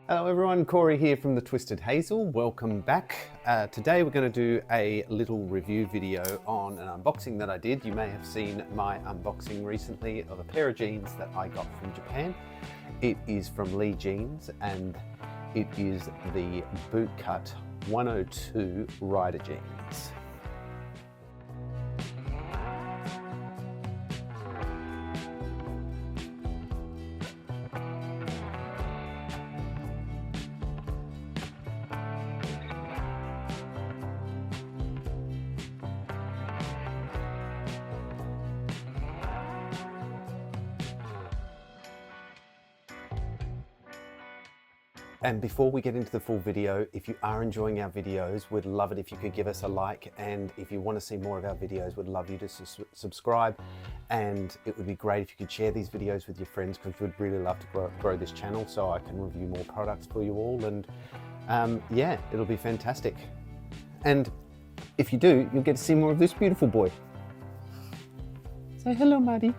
Hello everyone, Corey here from The Twisted Hazel. Welcome back. Today we're going to do a little review video on an unboxing that I did. You may have seen my unboxing recently of a pair of jeans that I got from Japan. It is from Lee Jeans and it is the Bootcut 102 Rider Jeans. And before we get into the full video, if you are enjoying our videos, we'd love it if you could give us a like, and if you want to see more of our videos, we'd love you to subscribe, and it would be great if you could share these videos with your friends, because we'd really love to grow this channel so I can review more products for you all, and yeah, it'll be fantastic. And if you do, you'll get to see more of this beautiful boy. Say hello, Maddie.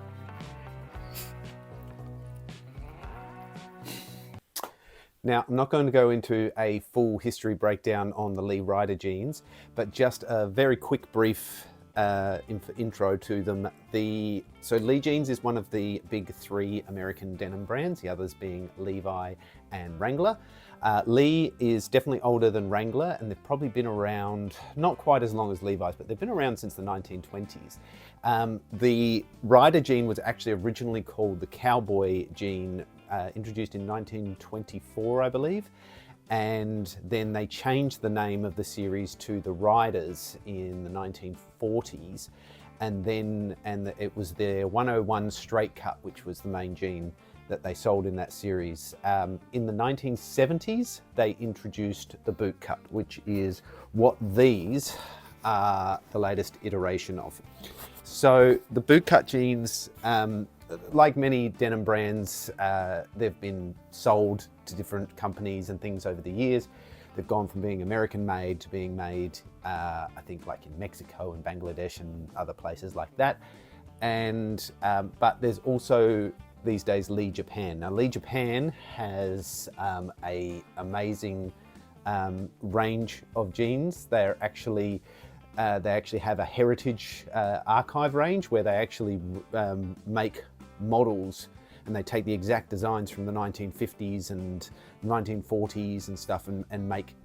Now, I'm not going to go into a full history breakdown on the Lee Rider jeans, but just a very quick brief intro to them. So Lee Jeans is one of the big three American denim brands, the others being Levi and Wrangler. Lee is definitely older than Wrangler, and they've probably been around, not quite as long as Levi's, but they've been around since the 1920s. The Rider jean was actually originally called the Cowboy jean, introduced in 1924, I believe, and then they changed the name of the series to the Riders in the 1940s, and it was their 101 straight cut, which was the main jean that they sold in that series. In the 1970s, they introduced the Bootcut, which is what these are the latest iteration of. So the Bootcut jeans, like many denim brands, they've been sold to different companies and things over the years. They've gone from being American made to being made, I think, like in Mexico and Bangladesh and other places like that. And but there's also these days Lee Japan. Now Lee Japan has a amazing range of jeans. They actually have a heritage archive range where they actually make models, and they take the exact designs from the 1950s and 1940s and stuff, and make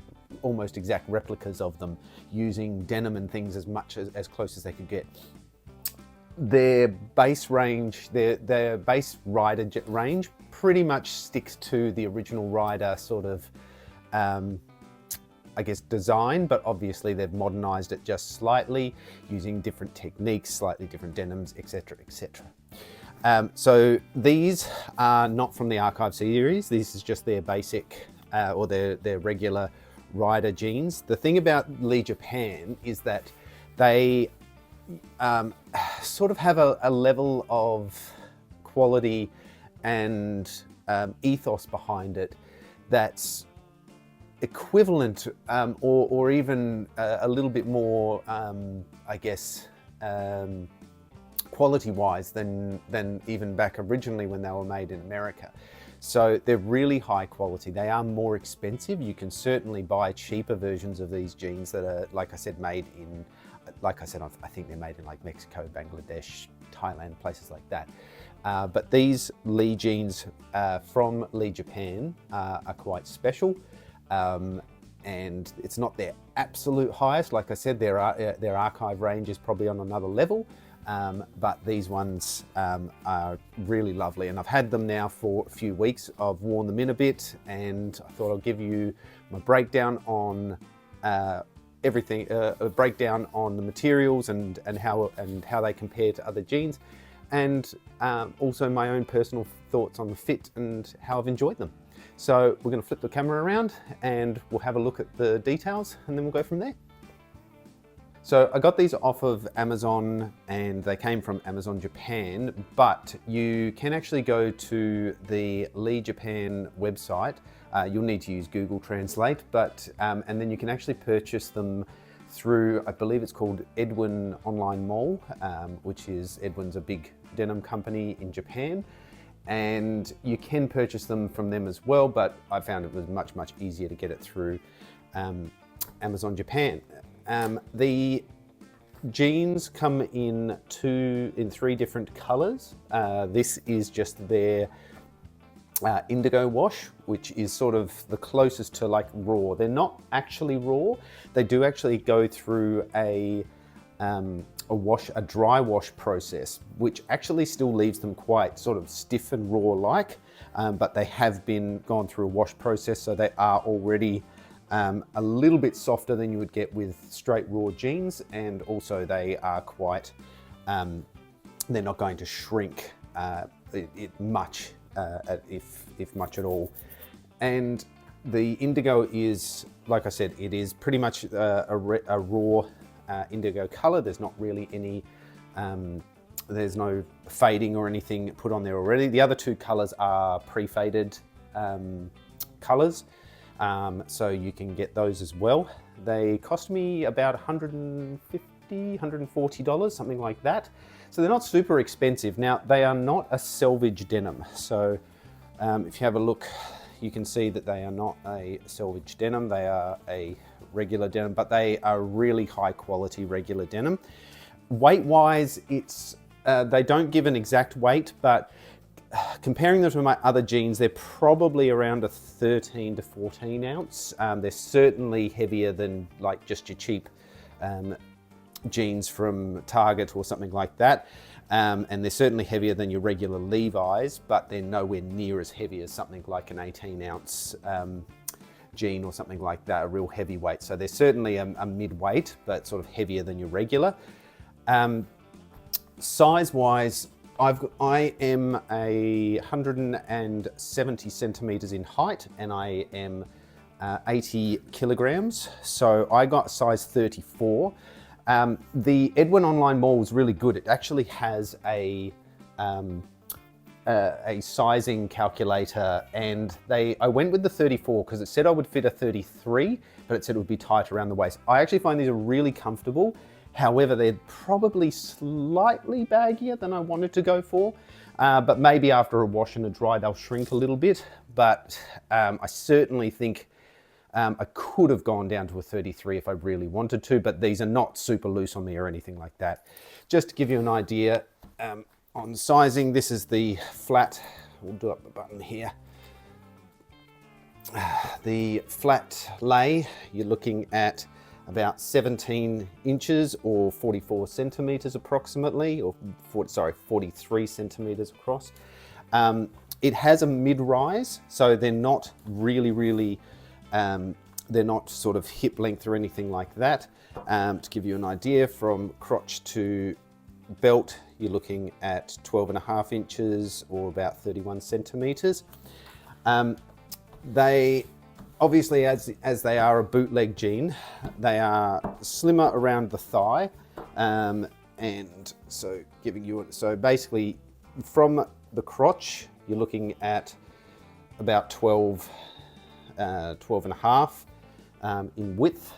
almost exact replicas of them using denim and things as close as they could get. Their base range, their base Rider range pretty much sticks to the original Rider sort of I guess design, but obviously they've modernized it just slightly using different techniques, slightly different denims, etc, etc. So these are not from the archive series. This is just their basic or their regular Rider jeans. The thing about Lee Japan is that they sort of have a level of quality and ethos behind it that's equivalent or even a little bit more, I guess, quality-wise than even back originally when they were made in America. So they're really high quality. They are more expensive. You can certainly buy cheaper versions of these jeans that are, like I said, made in, like I said, I think they're made in like Mexico, Bangladesh, Thailand, places like that. But these Lee jeans from Lee Japan are quite special. And it's not their absolute highest. Like I said, their archive range is probably on another level, but these ones are really lovely, and I've had them now for a few weeks. I've worn them in a bit, and I thought I'll give you my breakdown on everything, a breakdown on the materials and how they compare to other jeans, and also my own personal thoughts on the fit and how I've enjoyed them. So we're going to flip the camera around and we'll have a look at the details, and then we'll go from there. So I got these off of Amazon, and they came from Amazon Japan, but you can actually go to the Lee Japan website. You'll need to use Google Translate, but and then you can actually purchase them through, I believe it's called Edwin Online Mall, which is, Edwin's a big denim company in Japan. and you can purchase them from them as well, but I found it was much easier to get it through Amazon Japan. The jeans come in three different colors. This is just their indigo wash, which is sort of the closest to like raw. They're not actually raw. They do actually go through a dry wash process, which actually still leaves them quite sort of stiff and raw-like, but they have gone through a wash process, so they are already a little bit softer than you would get with straight raw jeans, and also they are quite, they're not going to shrink much, if much at all. And the indigo is, like I said, it is pretty much a raw indigo color. There's not really any, there's no fading or anything put on there already. The other two colors are pre-faded colors, so you can get those as well. They cost me about $150, $140, something like that. So they're not super expensive. Now, they are not a selvage denim. So if you have a look, you can see that they are not a selvage denim. They are a regular denim, but they are really high quality regular denim. Weight-wise, they don't give an exact weight, but comparing them to my other jeans, they're probably around a 13 to 14 ounce. They're certainly heavier than like just your cheap jeans from Target or something like that. And they're certainly heavier than your regular Levi's, but they're nowhere near as heavy as something like an 18 ounce jean or something like that, a real heavyweight. So they're certainly a mid-weight, but sort of heavier than your regular. Size-wise, I am 170 centimeters in height, and I am 80 kilograms. So I got size 34. The Edwin Online Mall was really good. It actually has a sizing calculator, and I went with the 34 because it said I would fit a 33, but it said it would be tight around the waist. I actually find these are really comfortable. However, they're probably slightly baggier than I wanted to go for, but maybe after a wash and a dry, they'll shrink a little bit. But I certainly think I could have gone down to a 33 if I really wanted to, but these are not super loose on me or anything like that. Just to give you an idea on sizing, this is the flat, we'll do up the button here. The flat lay, you're looking at about 17 inches or 44 centimeters approximately, or 43 centimeters across. It has a mid-rise, so they're not really, they're not sort of hip length or anything like that. To give you an idea, from crotch to belt, you're looking at 12.5 inches or about 31 centimeters. They obviously, as they are a bootleg jean, they are slimmer around the thigh, and so basically from the crotch, you're looking at about 12.5 in width.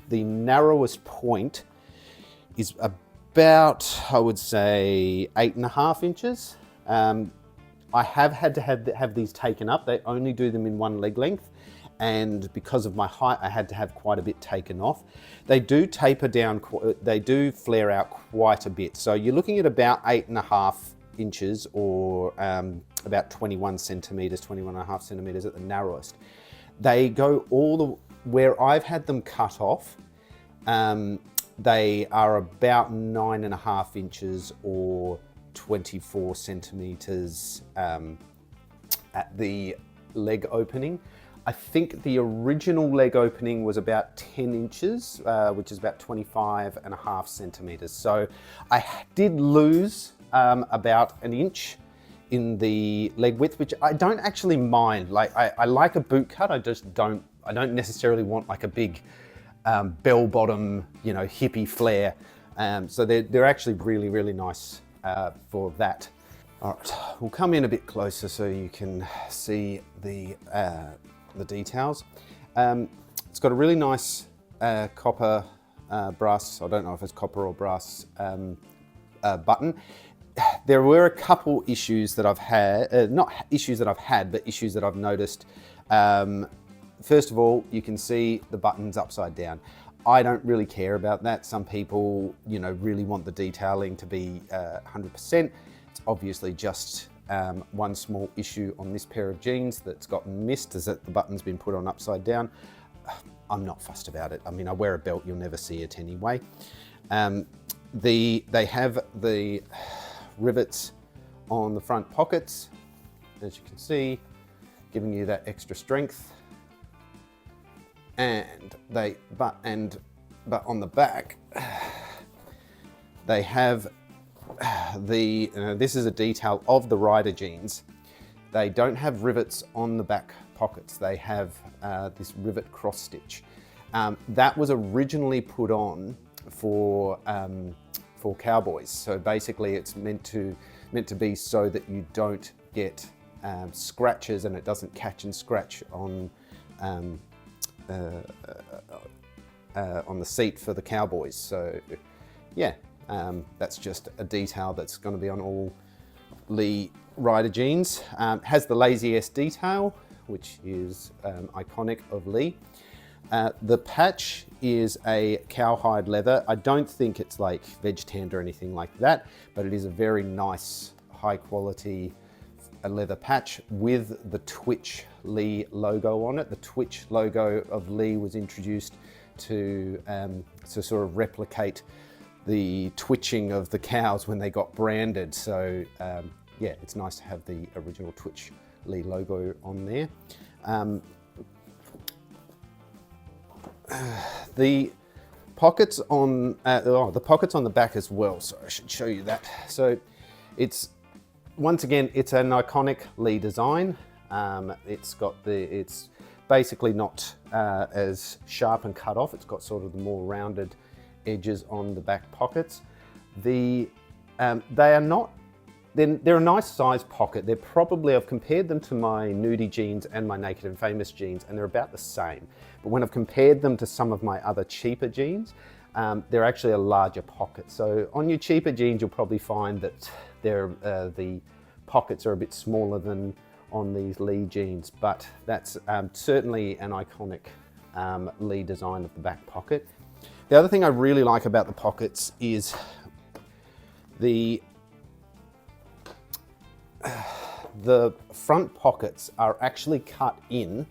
The narrowest point is about, I would say, 8.5 inches. I have had to have these taken up. They only do them in one leg length, and because of my height, I had to have quite a bit taken off. They do taper down, they do flare out quite a bit. So you're looking at about 8.5 inches or about 21 centimeters, 21.5 centimeters at the narrowest. They go where I've had them cut off, they are about 9.5 inches or 24 centimeters at the leg opening. I think the original leg opening was about 10 inches, which is about 25.5 centimeters. So I did lose about an inch in the leg width, which I don't actually mind. Like I like a boot cut, I don't necessarily want like a big bell bottom, hippie flare. So they're actually really nice for that. All right, we'll come in a bit closer so you can see the details. It's got a really nice copper brass, I don't know if it's copper or brass button. There were a couple issues that I've had, not issues that I've had, but issues that I've noticed. First of all, you can see the buttons upside down. I don't really care about that. Some people, you know, really want the detailing to be 100%. It's obviously just one small issue on this pair of jeans that's gotten missed, is that the button's been put on upside down. I'm not fussed about it. I mean, I wear a belt, you'll never see it anyway. They have the rivets on the front pockets, as you can see, giving you that extra strength. And but on the back, they have this is a detail of the Rider jeans. They don't have rivets on the back pockets. They have this rivet cross stitch. That was originally put on for cowboys. So basically, it's meant to be so that you don't get scratches, and it doesn't catch and scratch on the seat for the cowboys. So yeah, that's just a detail that's going to be on all Lee Rider jeans. Has the Lazy S detail, which is iconic of Lee. The patch is a cowhide leather. I don't think it's like veg tanned or anything like that, but it is a very nice, high quality leather patch with the Twitch Lee logo on it. The Twitch logo of Lee was introduced to sort of replicate the twitching of the cows when they got branded. So yeah, it's nice to have the original Twitch Lee logo on there. The pockets on the pockets on the back as well. So I should show you that. So it's once again, it's an iconic Lee design. It's basically not as sharp and cut off. It's got sort of the more rounded edges on the back pockets. They are not. They're a nice size pocket. They're probably, I've compared them to my nudie jeans and my Naked and Famous jeans, and they're about the same. But when I've compared them to some of my other cheaper jeans, they're actually a larger pocket. So on your cheaper jeans, you'll probably find that the pockets are a bit smaller than on these Lee jeans, but that's certainly an iconic Lee design of the back pocket. The other thing I really like about the pockets is the front pockets are actually cut in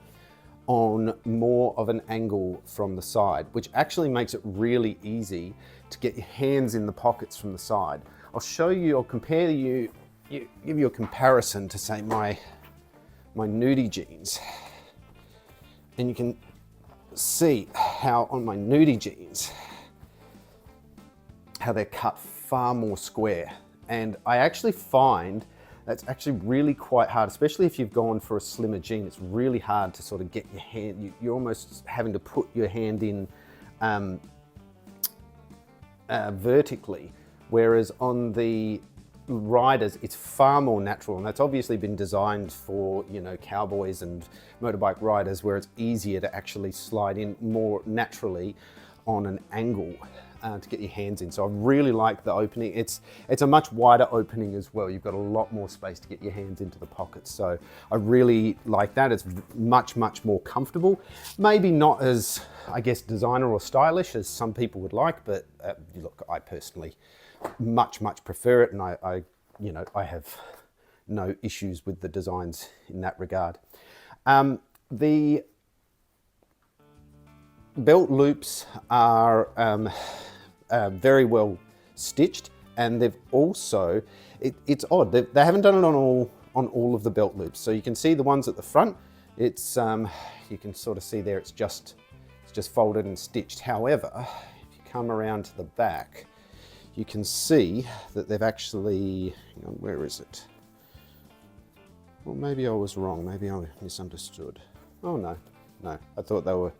on more of an angle from the side, which actually makes it really easy to get your hands in the pockets from the side. I'll show you, I'll compare give you a comparison to say my nudie jeans, and you can see how on my nudie jeans, how they're cut far more square. And I actually find that's actually really quite hard, especially if you've gone for a slimmer jean. It's really hard to sort of get your hand, you're almost having to put your hand in vertically, whereas on the Riders, it's far more natural, and that's obviously been designed for, you know, cowboys and motorbike riders, where it's easier to actually slide in more naturally on an angle to get your hands in. So I really like the opening. It's a much wider opening as well. You've got a lot more space to get your hands into the pockets. So I really like that. It's much more comfortable. Maybe not as, I guess, designer or stylish as some people would like, but look, I personally much prefer it, and I have no issues with the designs in that regard. The belt loops are very well stitched, and they've also, it's odd, they haven't done it on all of the belt loops. So you can see the ones at the front, it's you can sort of see there, it's just folded and stitched. However, if you come around to the back, you can see that they've actually, hang on, where is it? Well, maybe I was wrong, maybe I misunderstood. Oh no, I thought they were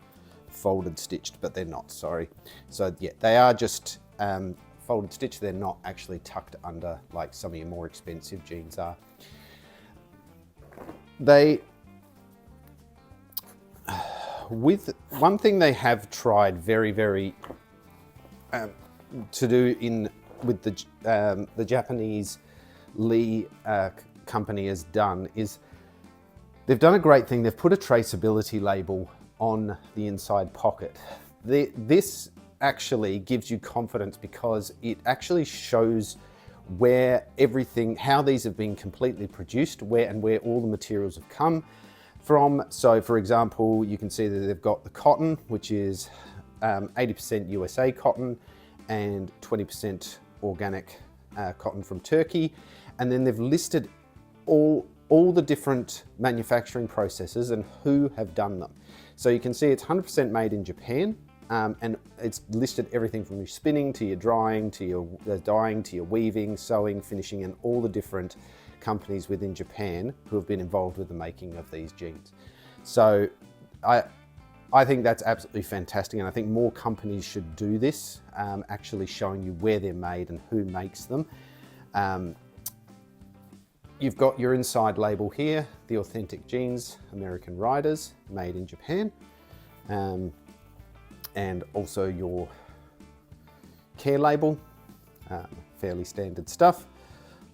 folded stitched, but they're not, sorry. So yeah, they are just folded stitched. They're not actually tucked under like some of your more expensive jeans are. With one thing they have tried very to do with the Japanese Lee company has done is they've done a great thing. They've put a traceability label on the inside pocket. This actually gives you confidence because it actually shows where everything, how these have been completely produced, where all the materials have come from. So for example, you can see that they've got the cotton, which is 80% USA cotton and 20% organic cotton from Turkey. And then they've listed all the different manufacturing processes and who have done them. So you can see it's 100% made in Japan, and it's listed everything from your spinning to your drying to your dyeing to your weaving, sewing, finishing, and all the different companies within Japan who have been involved with the making of these jeans. So I think that's absolutely fantastic, and I think more companies should do this, actually showing you where they're made and who makes them. You've got your inside label here, the authentic jeans, American Riders, made in Japan. And also your care label, fairly standard stuff.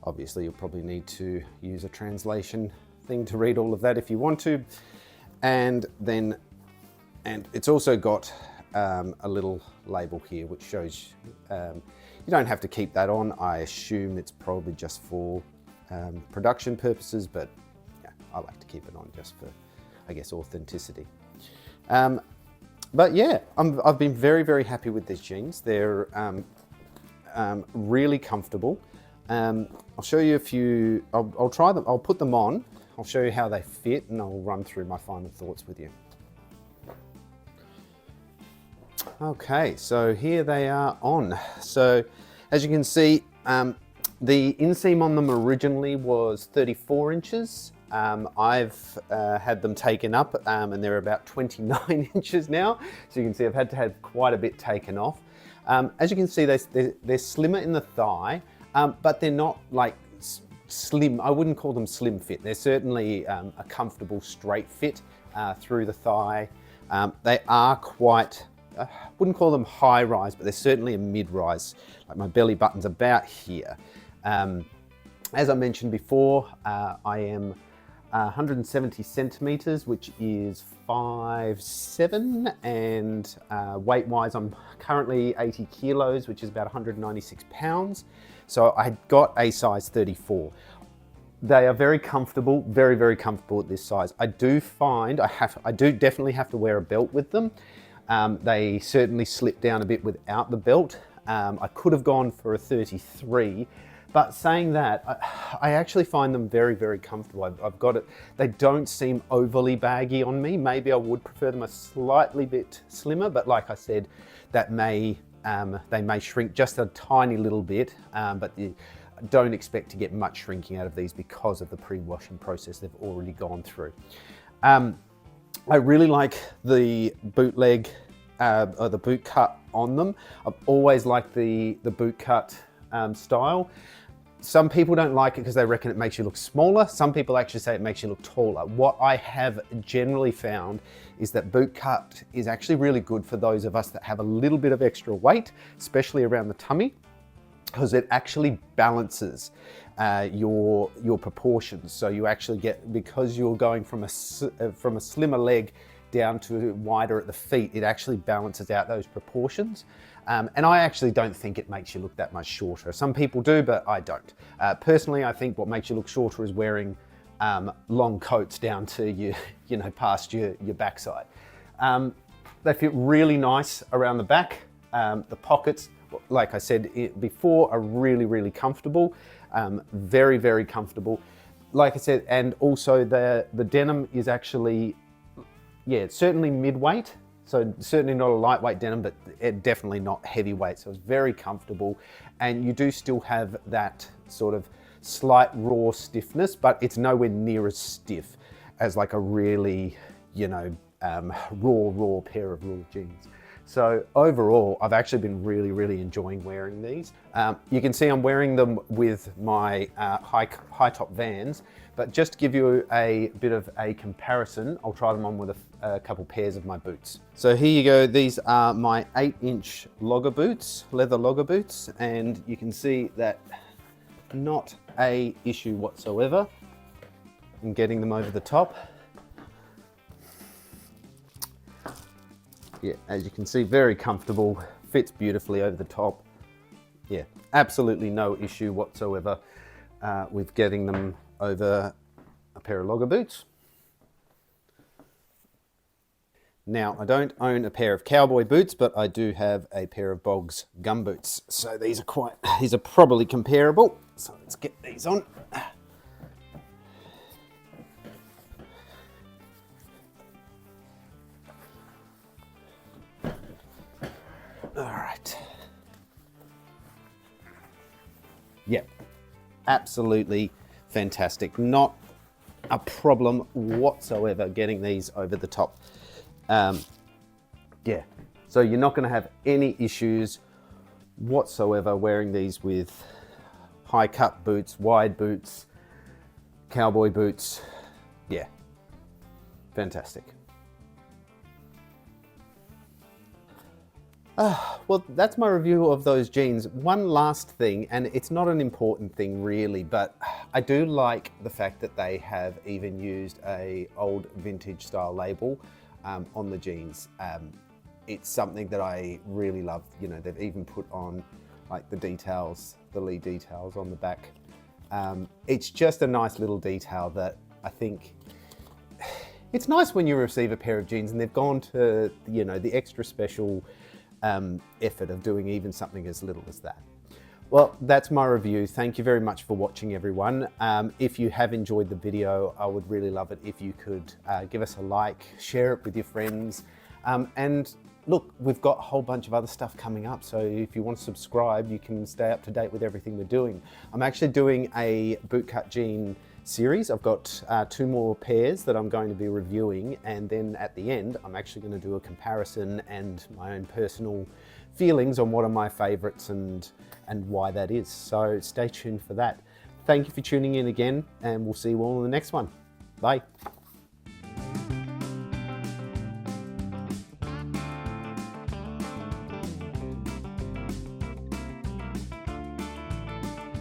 Obviously you'll probably need to use a translation thing to read all of that if you want to. And it's also got a little label here which shows, you don't have to keep that on. I assume it's probably just for production purposes, but yeah, I like to keep it on just for, I guess, authenticity. But yeah, I've been very, very happy with these jeans. They're really comfortable. I'll show you a few, I'll try them, I'll put them on, I'll show you how they fit, and I'll run through my final thoughts with you. Okay, so here they are on. So as you can see, the inseam on them originally was 34 inches. I've had them taken up and they're about 29 inches now. So you can see I've had to have quite a bit taken off. As you can see, they're slimmer in the thigh, but they're not like slim. I wouldn't call them slim fit. They're certainly a comfortable straight fit through the thigh. They are quite, I wouldn't call them high rise, but they're certainly a mid rise. Like my belly button's about here. As I mentioned before, I am 170 centimeters, which is 5'7", and weight-wise, I'm currently 80 kilos, which is about 196 pounds. So I got a size 34. They are very comfortable, very, very comfortable at this size. I do find I do definitely have to wear a belt with them. They certainly slip down a bit without the belt. I could have gone for a 33. But saying that, I actually find them very, very comfortable. I've got it. They don't seem overly baggy on me. Maybe I would prefer them a slightly bit slimmer, but like I said, that they may shrink just a tiny little bit, but you don't expect to get much shrinking out of these because of the pre-washing process they've already gone through. I really like the bootleg, or the boot cut on them. I've always liked the boot cut style. Some people don't like it because they reckon it makes you look smaller. Some people actually say it makes you look taller. What I have generally found is that boot cut is actually really good for those of us that have a little bit of extra weight, especially around the tummy, because it actually balances your proportions. So you actually get, because you're going from a slimmer leg down to wider at the feet, it actually balances out those proportions. And I actually don't think it makes you look that much shorter. Some people do, but I don't. Personally, I think what makes you look shorter is wearing long coats down to you know, past your backside. They fit really nice around the back. The pockets, like I said before, are really, really comfortable. Very, very comfortable. Like I said, and also the denim is actually, yeah, it's certainly mid-weight. So certainly not a lightweight denim, but definitely not heavyweight. So it's very comfortable. And you do still have that sort of slight raw stiffness, but it's nowhere near as stiff as like a really, you know, raw pair of raw jeans. So overall, I've actually been really, really enjoying wearing these. You can see I'm wearing them with my high top Vans, but just to give you a bit of a comparison, I'll try them on with a couple pairs of my boots. So here you go, these are my 8-inch logger boots, leather logger boots, and you can see that not a issue whatsoever in getting them over the top. Yeah, as you can see, very comfortable, fits beautifully over the top. Yeah, absolutely no issue whatsoever with getting them over a pair of logger boots. Now, I don't own a pair of cowboy boots, but I do have a pair of Bogs gum boots. So these are probably comparable. So let's get these on. All right. Yep, absolutely fantastic. Not a problem whatsoever getting these over the top. Yeah, so you're not going to have any issues whatsoever wearing these with high cut boots, wide boots, cowboy boots. Yeah, fantastic. Well, that's my review of those jeans. One last thing, and it's not an important thing really, but I do like the fact that they have even used a old vintage style label on the jeans. It's something that I really love. You know, they've even put on like the details, the Lee details on the back. It's just a nice little detail that I think it's nice when you receive a pair of jeans and they've gone to, you know, the extra special effort of doing even something as little as that. Well, that's my review. Thank you very much for watching, everyone. If you have enjoyed the video, I would really love it if you could give us a like, share it with your friends, and look, we've got a whole bunch of other stuff coming up, so if you want to subscribe, you can stay up to date with everything we're doing. I'm actually doing a bootcut jean series. I've got 2 more pairs that I'm going to be reviewing, and then at the end I'm actually going to do a comparison and my own personal feelings on what are my favorites and why that is. So stay tuned for that. Thank you for tuning in again, and we'll see you all in the next one. Bye.